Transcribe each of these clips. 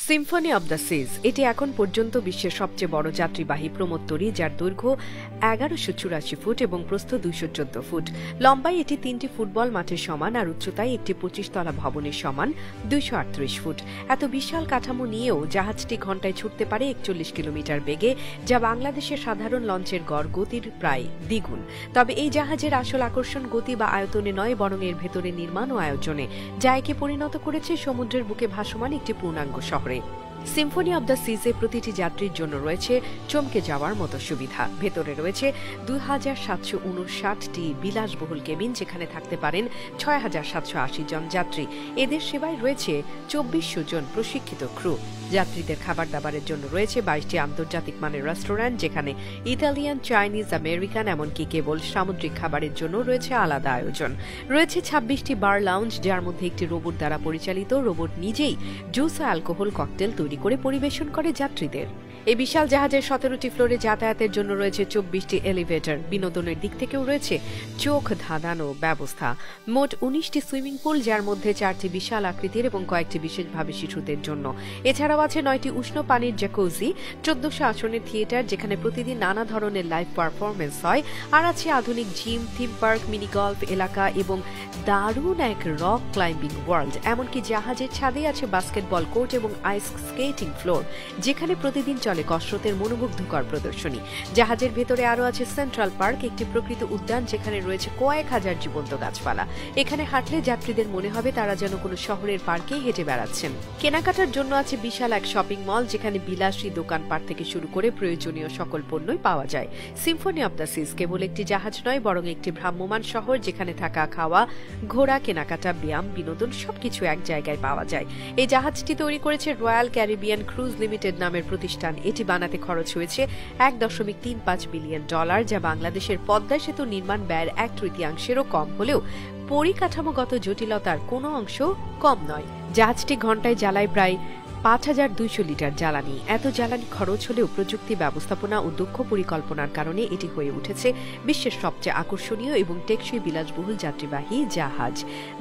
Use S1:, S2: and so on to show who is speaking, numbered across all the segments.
S1: Symphony of the সিজ এটি এখন পর্যন্ত বিশ্বের সবচেয়ে বড় যাত্রীবাহী প্রমোত্তরী, যার দৈর্ঘ্য ১১৮৪ ফুট এবং প্রস্থ ২১৪ ফুট। লম্বায় এটি ৩টি ফুটবল মাঠের সমান আর উচ্চতায় একটি ২৫ তলা ভবনের সমান ২৩৮ ফুট। এত বিশাল কাঠামো নিয়েও জাহাজটি ঘণ্টায় ছুটতে পারে ৪১ কিলোমিটার বেগে, যা বাংলাদেশের সাধারণ লঞ্চের গড় গতির প্রায় দ্বিগুণ। তবে এই জাহাজের আসল আকর্ষণ গতি বা আয়তনে নয়, বরং এর ভেতরে নির্মাণ ও আয়োজনে, যা একে পরিণত করেছে সমুদ্রের বুকে ভাসমান একটি পূর্ণাঙ্গ শহরে। সিম্ফনি অব দ্য সিজে প্রতিটি যাত্রীর জন্য রয়েছে চমকে যাওয়ার মতো সুবিধা। ভেতরে রয়েছে ২৭৫৯টি বিলাসবহুল কেবিন, যেখানে থাকতে পারেন ৬৭৮০ জন যাত্রী। এদের সেবায় রয়েছে ২৪০০ জন প্রশিক্ষিত ক্রু। যাত্রীদের খাবার দাবারের জন্য রয়েছে ২২টি আন্তর্জাতিক মানের রেস্টুরেন্ট, যেখানে ইতালিয়ান, চাইনিজ, আমেরিকান, এমনকি কেবল সামুদ্রিক খাবারের জন্য রয়েছে আলাদা আয়োজন। রয়েছে ২৬টি বার লাউঞ্জ, যার মধ্যে একটি রোবট দ্বারা পরিচালিত। রোবট নিজেই জুস ও অ্যালকোহল ককটেল তৈরি করে পরিবেশন করে যাত্রীদের। এই বিশাল জাহাজের ১৭টি ফ্লোরে যাতায়াতের জন্য রয়েছে ২৪টি এলিভেটর। বিনোদনের দিক থেকেও রয়েছে চোখ ধাঁধানো ব্যবস্থা। মোট ১৯টি সুইমিং পুল, যার মধ্যে ৪টি বিশাল আকৃতির এবং কয়েকটি বিশেষভাবে শিশুদের জন্য। এছাড়াও আছে ৯টি উষ্ণ পানির জ্যাকুজি, ১৪০০ আসনের থিয়েটার, যেখানে প্রতিদিন নানা ধরনের লাইভ পারফরমেন্স হয়, আর আছে আধুনিক gym, theme park, mini golf এলাকা এবং দারুণ এক রক ক্লাইম্বিং ওয়ার্ল্ড। এমনকি জাহাজের ছাদে আছে বাস্কেটবল কোর্ট এবং আইস স্কেটিং ফ্লোর, যেখানে প্রতিদিন চলে কসরতের মনোমুগ্ধকর প্রদর্শনী। জাহাজের ভেতরে আরও আছে সেন্ট্রাল পার্ক, একটি প্রকৃত উদ্যান, যেখানে রয়েছে কয়েক হাজার জীবন্ত গাছপালা। এখানে হাঁটলে যাত্রীদের মনে হবে তারা যেন কোনো শহরের পার্কেই হেঁটে বেড়াচ্ছেন। কেনাকাটার জন্য আছে বিশাল এক শপিং মল, যেখানে বিলাসী দোকানপাট থেকে শুরু করে প্রয়োজনীয় সকল পণ্যই পাওয়া যায়। সিম্ফনি অব দ্য সিজ কেবল একটি জাহাজ নয়, বরং একটি ভ্রাম্যমাণ শহর, যেখানে থাকা, খাওয়া, ঘোরা, কেনাকাটা, ব্যায়াম, বিনোদন সবকিছু এক জায়গায় পাওয়া যায়। এই জাহাজটি তৈরি করেছে রয়্যাল ক্যারিবিয়ান ক্রুজ লিমিটেড নামের প্রতিষ্ঠান। এটি বানাতে খরচ হয়েছে $১.৩৫ বিলিয়ন, যা বাংলাদেশের পদ্মা সেতু নির্মাণ ব্যয়ের ১/৩ কম হলেও পরিকাঠামোগত জটিলতার কোনো অংশ কম নয়। জাহাজটি ঘণ্টায় জ্বালায় প্রায় ৫,২০০ লিটার জ্বালানি। এত জ্বালানি খরচ হলেও প্রযুক্তি, ব্যবস্থাপনা ও দক্ষ পরিকল্পনার কারণে এটি হয়ে উঠেছে বিশ্বের সবচেয়ে আকর্ষণীয় এবং টেকসই বিলাসবহুল যাত্রীবাহী জাহাজ।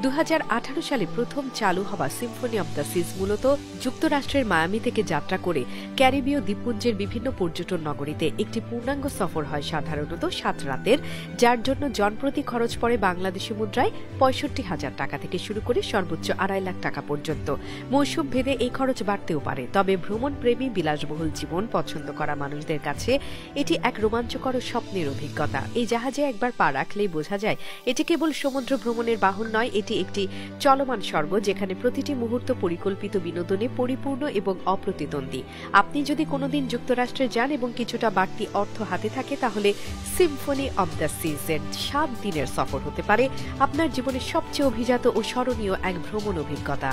S1: ২০১৮ সালে প্রথম চালু হওয়া সিম্ফনি অব দ্য সিজ মূলত যুক্তরাষ্ট্রের মায়ামি থেকে যাত্রা করে ক্যারিবীয় দ্বীপপুঞ্জের বিভিন্ন পর্যটন নগরীতে একটি পূর্ণাঙ্গ সফর হয়, সাধারণত ৭ রাতের, যার জন্য জনপ্রতি খরচ পড়ে বাংলাদেশি মুদ্রায় ৬৫,০০০ টাকা থেকে শুরু করে সর্বোচ্চ ২.৫ লাখ টাকা পর্যন্ত। মৌসুম ভেদে এই খরচ বাড়তেও পারে, তবে ভ্রমণপ্রেমী, বিলাসবহুল জীবন পছন্দ করা মানুষদের কাছে এটি এক রোমাঞ্চকর স্বপ্নের অভিজ্ঞতা। এই জাহাজে একবার পা রাখলেই বোঝা যায় এটি কেবল সমুদ্র ভ্রমণের বাহন নয়, এটি একটি চলমান স্বর্গ, যেখানে প্রতিটি মুহূর্ত পরিকল্পিত বিনোদনে পরিপূর্ণ এবং অপ্রতিদ্বন্দ্বী। আপনি যদি কোনোদিন যুক্তরাষ্ট্রে যান এবং কিছুটা বাড়তি অর্থ হাতে থাকে, তাহলে সিম্ফনি অব দ্য সিজের ৭ দিনের সফর হতে পারে আপনার জীবনের সবচেয়ে অভিজাত ও স্মরণীয় এক ভ্রমণ অভিজ্ঞতা।